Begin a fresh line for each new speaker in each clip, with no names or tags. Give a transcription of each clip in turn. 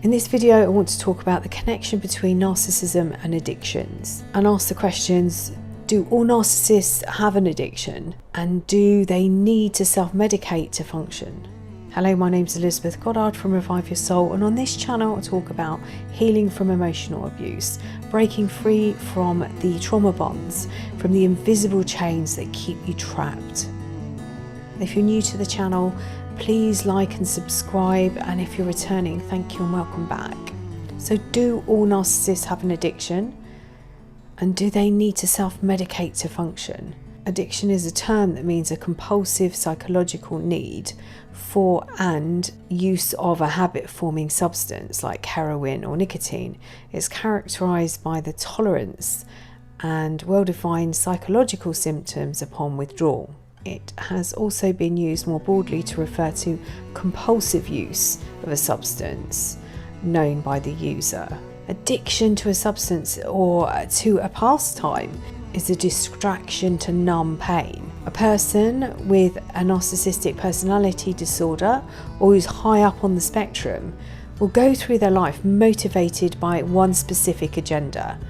In this video, I want to talk about the connection between narcissism and addictions and ask the questions: do all narcissists have an addiction? And do they need to self-medicate to function? Hello, my name's Elizabeth Goddard from Revive Your Soul, and on this channel I talk about healing from emotional abuse, breaking free from the trauma bonds, from the invisible chains that keep you trapped. If you're new to the channel, please like and subscribe, and if you're returning, thank you and welcome back. So do all narcissists have an addiction? And do they need to self-medicate to function? Addiction is a term that means a compulsive psychological need for and use of a habit-forming substance like heroin or nicotine. It's characterised by the tolerance and well-defined psychological symptoms upon withdrawal. It has also been used more broadly to refer to compulsive use of a substance known by the user. Addiction to a substance or to a pastime is a distraction to numb pain. A person with a narcissistic personality disorder or who's high up on the spectrum will go through their life motivated by one specific agenda.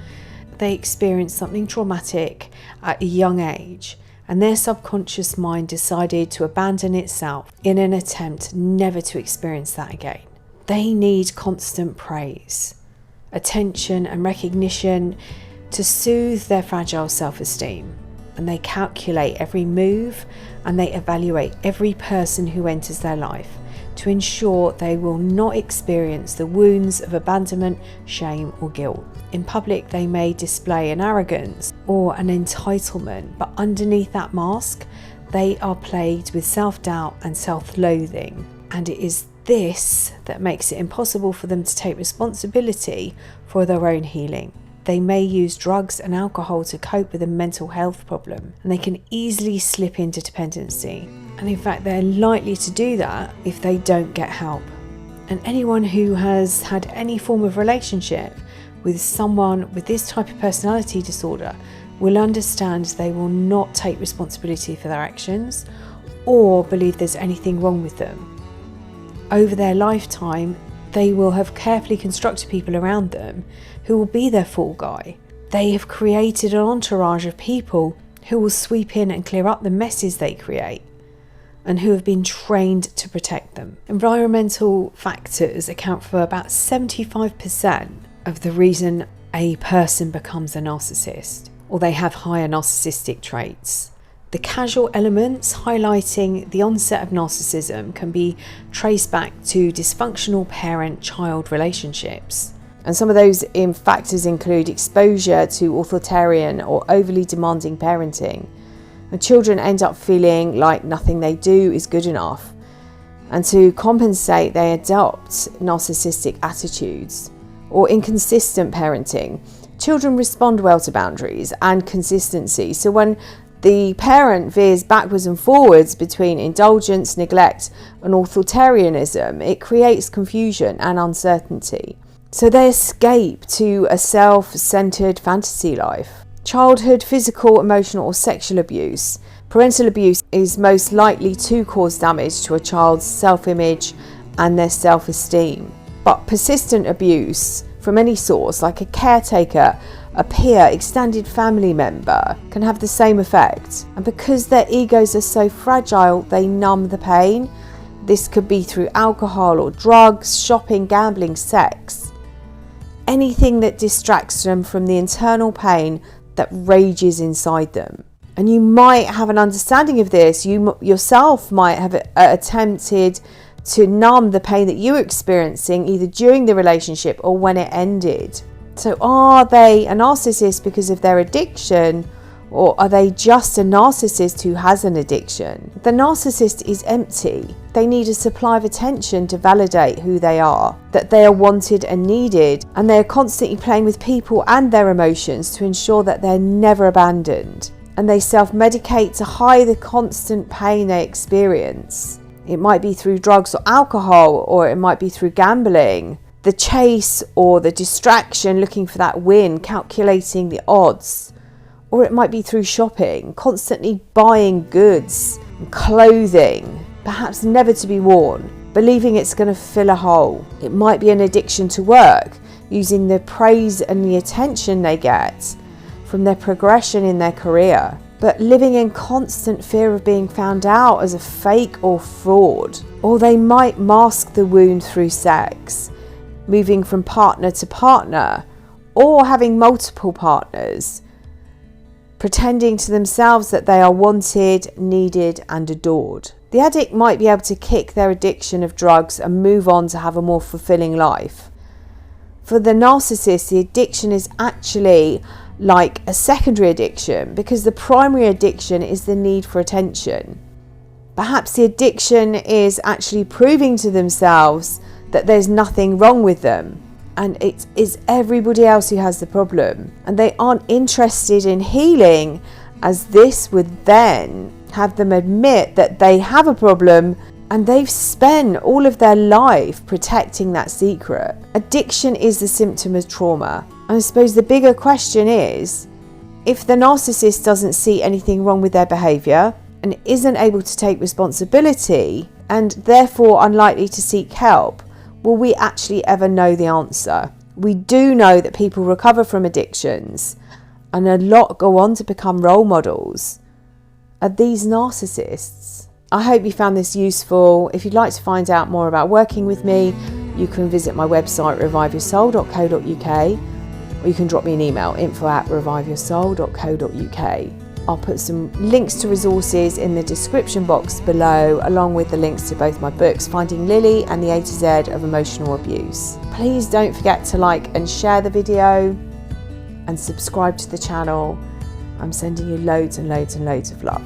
They experience something traumatic at a young age, and their subconscious mind decided to abandon itself in an attempt never to experience that again. They need constant praise, attention and recognition to soothe their fragile self-esteem, and they calculate every move and they evaluate every person who enters their life to ensure they will not experience the wounds of abandonment, shame or guilt. In public, they may display an arrogance or an entitlement, but underneath that mask, they are plagued with self-doubt and self-loathing. And it is this that makes it impossible for them to take responsibility for their own healing. They may use drugs and alcohol to cope with a mental health problem, and they can easily slip into dependency. And in fact, they're likely to do that if they don't get help. And anyone who has had any form of relationship with someone with this type of personality disorder will understand they will not take responsibility for their actions or believe there's anything wrong with them. Over their lifetime, they will have carefully constructed people around them who will be their fall guy. They have created an entourage of people who will sweep in and clear up the messes they create, and who have been trained to protect them. Environmental factors account for about 75% of the reason a person becomes a narcissist, or they have higher narcissistic traits. The causal elements highlighting the onset of narcissism can be traced back to dysfunctional parent-child relationships. And some of those factors include exposure to authoritarian or overly demanding parenting. And children end up feeling like nothing they do is good enough. And to compensate, they adopt narcissistic attitudes. Or inconsistent parenting. Children respond well to boundaries and consistency. So when the parent veers backwards and forwards between indulgence, neglect and authoritarianism, it creates confusion and uncertainty. So they escape to a self-centered fantasy life. Childhood physical, emotional or sexual abuse. Parental abuse is most likely to cause damage to a child's self-image and their self-esteem. But persistent abuse from any source, like a caretaker, a peer, extended family member, can have the same effect. And because their egos are so fragile, they numb the pain. This could be through alcohol or drugs, shopping, gambling, sex. Anything that distracts them from the internal pain that rages inside them. And you might have an understanding of this. You yourself might have attempted to numb the pain that you were experiencing either during the relationship or when it ended. So are they a narcissist because of their addiction, or are they just a narcissist who has an addiction? The narcissist is empty. They need a supply of attention to validate who they are, that they are wanted and needed, and they are constantly playing with people and their emotions to ensure that they're never abandoned. And they self-medicate to hide the constant pain they experience. It might be through drugs or alcohol, or it might be through gambling. The chase or the distraction, looking for that win, calculating the odds. Or it might be through shopping, constantly buying goods and clothing, perhaps never to be worn. believing it's going to fill a hole. It might be an addiction to work, using the praise and the attention they get from their progression in their career, but living in constant fear of being found out as a fake or fraud. Or they might mask the wound through sex, moving from partner to partner, or having multiple partners, pretending to themselves that they are wanted, needed, and adored. The addict might be able to kick their addiction of drugs and move on to have a more fulfilling life. For the narcissist, the addiction is actually like a secondary addiction, because the primary addiction is the need for attention. Perhaps the addiction is actually proving to themselves that there's nothing wrong with them, and it is everybody else who has the problem, and they aren't interested in healing, as this would then have them admit that they have a problem and they've spent all of their life protecting that secret. Addiction is the symptom of trauma. And I suppose the bigger question is, if the narcissist doesn't see anything wrong with their behaviour and isn't able to take responsibility and therefore unlikely to seek help, will we actually ever know the answer? We do know that people recover from addictions, and a lot go on to become role models. Are these narcissists? I hope you found this useful. If you'd like to find out more about working with me, you can visit my website reviveyoursoul.co.uk, or you can drop me an email, info@reviveyoursoul.co.uk. I'll put some links to resources in the description box below, along with the links to both my books, Finding Lily and the A to Z of Emotional Abuse. Please don't forget to like and share the video and subscribe to the channel. I'm sending you loads and loads and loads of love.